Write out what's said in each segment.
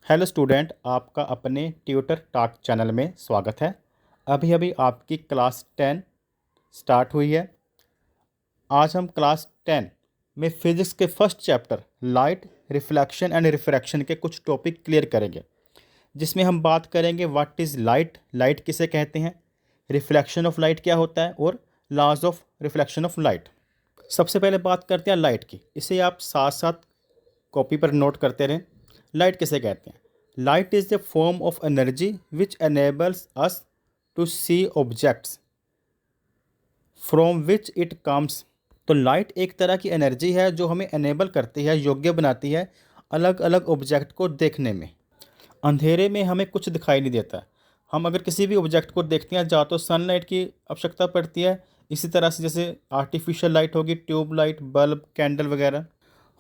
Hello student, आपका अपने tutor talk channel में स्वागत है। अभी अभी आपकी क्लास 10 स्टार्ट हुई है। आज हम क्लास 10 में फिज़िक्स के first chapter light, reflection and refraction के कुछ टॉपिक क्लियर करेंगे, जिसमें हम बात करेंगे व्हाट इज़ लाइट, लाइट किसे कहते हैं, रिफ्लेक्शन ऑफ लाइट क्या होता है और laws of reflection of light. सबसे पहले बात करते हैं लाइट की। इसे आप साथ साथ कॉपी पर नोट करते रहें। लाइट किसे कहते हैं? Light is the form of energy which enables us to see objects from which it comes. तो लाइट एक तरह की एनर्जी है जो हमें एनेबल करती है, योग्य बनाती है अलग अलग ऑब्जेक्ट को देखने में। अंधेरे में हमें कुछ दिखाई नहीं देता। हम अगर किसी भी ऑब्जेक्ट को देखते हैं, या तो सनलाइट की आवश्यकता पड़ती है, इसी तरह से जैसे आर्टिफिशियल लाइट होगी, ट्यूब लाइट, बल्ब, कैंडल वगैरह।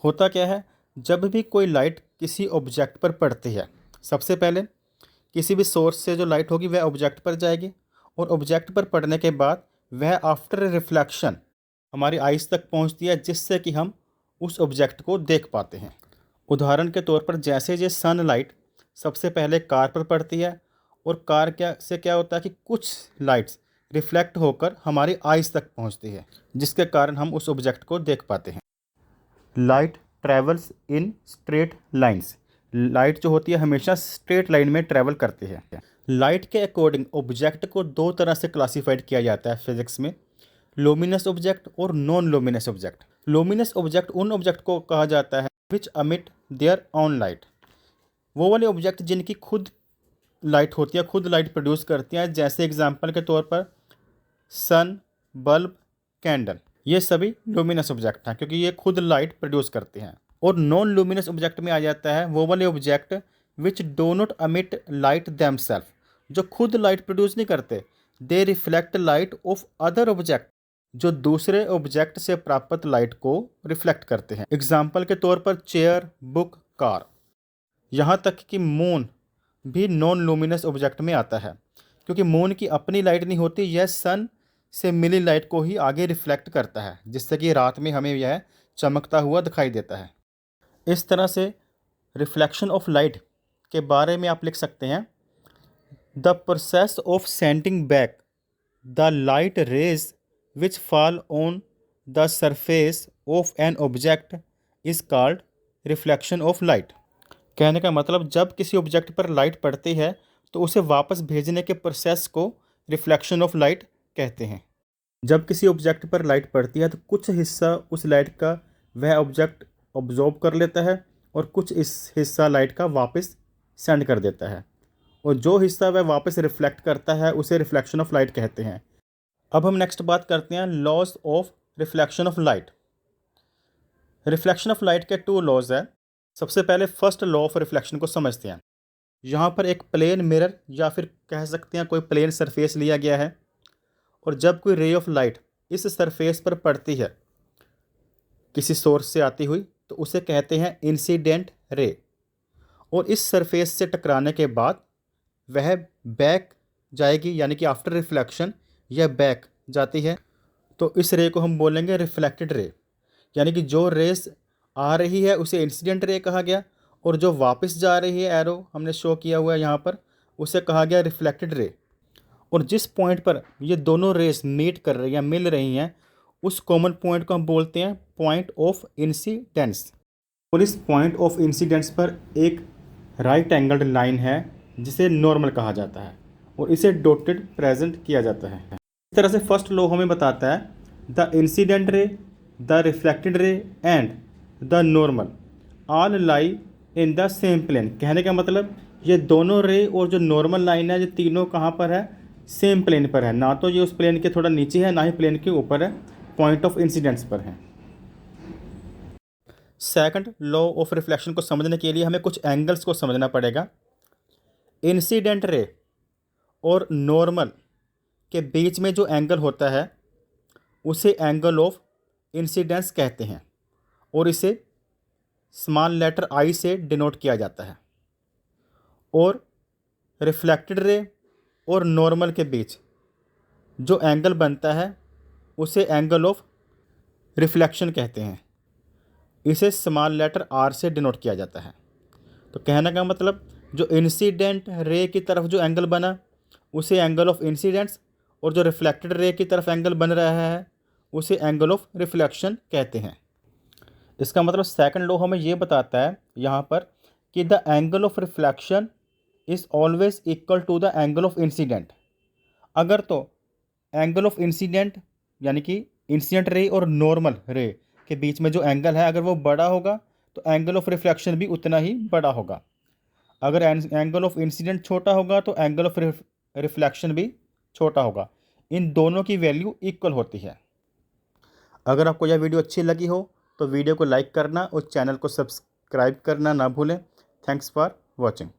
होता क्या है, जब भी कोई लाइट किसी ऑब्जेक्ट पर पड़ती है, सबसे पहले किसी भी सोर्स से जो लाइट होगी वह ऑब्जेक्ट पर जाएगी, और ऑब्जेक्ट पर पड़ने के बाद वह आफ्टर रिफ्लेक्शन हमारी आइज़ तक पहुंचती है, जिससे कि हम उस ऑब्जेक्ट को देख पाते हैं। उदाहरण के तौर पर जैसे ये सनलाइट सबसे पहले कार पर पड़ती है, और कार क्या होता है कि कुछ लाइट्स रिफ्लेक्ट होकर हमारी आइज़ तक पहुंचती है, जिसके कारण हम उस ऑब्जेक्ट को देख पाते हैं। Light travels in straight lines. Light जो होती है हमेशा स्ट्रेट लाइन में ट्रेवल करती है। लाइट के अकॉर्डिंग ऑब्जेक्ट को दो तरह से क्लासिफाइड किया जाता है फिजिक्स में, लोमिनस ऑब्जेक्ट और नॉन लोमिनस ऑब्जेक्ट। लोमिनस ऑब्जेक्ट उन ऑब्जेक्ट को कहा जाता है विच अमिट देयर ऑन लाइट। वो वाले ऑब्जेक्ट जिनकी खुद लाइट होती है, खुद लाइट प्रोड्यूस करती हैं, जैसे एग्जांपल के तौर पर सन, बल्ब, कैंडल। ये सभी लुमिनस ऑब्जेक्ट हैं क्योंकि ये खुद लाइट प्रोड्यूस करते हैं। और नॉन लुमिनस ऑब्जेक्ट में आ जाता है वो वाले ऑब्जेक्ट विच डो नॉट अमिट लाइट देमसेल्फ, जो खुद लाइट प्रोड्यूस नहीं करते। दे reflect light of other object, जो दूसरे ऑब्जेक्ट से प्राप्त लाइट को रिफ्लेक्ट करते हैं। एग्जाम्पल के तौर पर चेयर, बुक, कार। यहाँ तक कि मून भी नॉन लुमिनस ऑब्जेक्ट में आता है, क्योंकि मून की अपनी लाइट नहीं होती, यह सन से मिली लाइट को ही आगे रिफ्लेक्ट करता है, जिससे कि रात में हमें यह चमकता हुआ दिखाई देता है। इस तरह से रिफ्लेक्शन ऑफ लाइट के बारे में आप लिख सकते हैं, the process of sending back the light rays which fall on the surface of an object is called reflection of light. कहने का मतलब, जब किसी ऑब्जेक्ट पर लाइट पड़ती है तो उसे वापस भेजने के प्रोसेस को रिफ्लेक्शन ऑफ लाइट कहते हैं। जब किसी ऑब्जेक्ट पर लाइट पड़ती है तो कुछ हिस्सा उस लाइट का वह ऑब्जेक्ट ऑब्जॉर्व कर लेता है, और कुछ इस हिस्सा लाइट का वापस सेंड कर देता है, और जो हिस्सा वह वापस रिफ्लेक्ट करता है उसे रिफ्लेक्शन ऑफ लाइट कहते हैं। अब हम नेक्स्ट बात करते हैं laws of reflection of light. Reflection of light के टू लॉज है। सबसे पहले फर्स्ट लॉ ऑफ रिफ्लेक्शन को समझते हैं। यहाँ पर एक प्लेन मिरर या फिर कह सकते हैं कोई प्लेन सरफेस लिया गया है, और जब कोई रे ऑफ लाइट इस सरफेस पर पड़ती है किसी सोर्स से आती हुई, तो उसे कहते हैं इंसिडेंट रे। और इस सरफेस से टकराने के बाद वह बैक जाएगी, यानी कि आफ्टर रिफ्लेक्शन यह बैक जाती है, तो इस रे को हम बोलेंगे रिफ्लेक्टेड रे। यानी कि जो रेस आ रही है उसे इंसिडेंट रे कहा गया, और जो वापस जा रही है, एरो हमने शो किया हुआ है यहाँ पर, उसे कहा गया रिफ्लेक्टेड रे। और जिस पॉइंट पर ये दोनों रेस मीट कर रही हैं, मिल रही हैं, उस कॉमन पॉइंट को हम बोलते हैं पॉइंट ऑफ इंसिडेंस। और इस पॉइंट ऑफ इंसिडेंस पर एक राइट एंगल्ड लाइन है जिसे नॉर्मल कहा जाता है, और इसे डॉटेड प्रेजेंट किया जाता है। इस तरह से फर्स्ट लॉ हमें बताता है the incident ray, the reflected ray and the normal all lie in the same plane. कहने का मतलब, ये दोनों रे और जो नॉर्मल लाइन है, ये तीनों कहाँ पर है? सेम प्लेन पर है। ना तो ये उस प्लेन के थोड़ा नीचे है, ना ही प्लेन के ऊपर है, पॉइंट ऑफ इंसिडेंस पर है। सेकंड लॉ ऑफ रिफ्लेक्शन को समझने के लिए हमें कुछ एंगल्स को समझना पड़ेगा। इंसिडेंट रे और नॉर्मल के बीच में जो एंगल होता है उसे एंगल ऑफ इंसिडेंस कहते हैं, और इसे स्मॉल लेटर आई से डिनोट किया जाता है। और रिफ्लेक्टेड रे और नॉर्मल के बीच जो एंगल बनता है उसे एंगल ऑफ रिफ्लेक्शन कहते हैं, इसे स्मॉल लेटर आर से डिनोट किया जाता है। तो कहने का मतलब, जो इंसिडेंट रे की तरफ जो एंगल बना उसे एंगल ऑफ इंसिडेंस, और जो रिफ्लेक्टेड रे की तरफ एंगल बन रहा है उसे एंगल ऑफ रिफ्लेक्शन कहते हैं। इसका मतलब सेकंड लॉ हमें ये बताता है यहाँ पर कि the angle of reflection is always equal to the angle of incidence. अगर तो एंगल ऑफ इंसिडेंट यानी कि इंसिडेंट रे और नॉर्मल रे के बीच में जो एंगल है अगर वो बड़ा होगा तो एंगल ऑफ रिफ्लेक्शन भी उतना ही बड़ा होगा। अगर एंगल ऑफ इंसिडेंट छोटा होगा तो एंगल ऑफ रिफ्लेक्शन भी छोटा होगा। इन दोनों की वैल्यू इक्वल होती है। अगर आपको यह वीडियो अच्छी लगी हो तो वीडियो को लाइक करना और चैनल को सब्सक्राइब करना ना भूलें। Thanks for watching.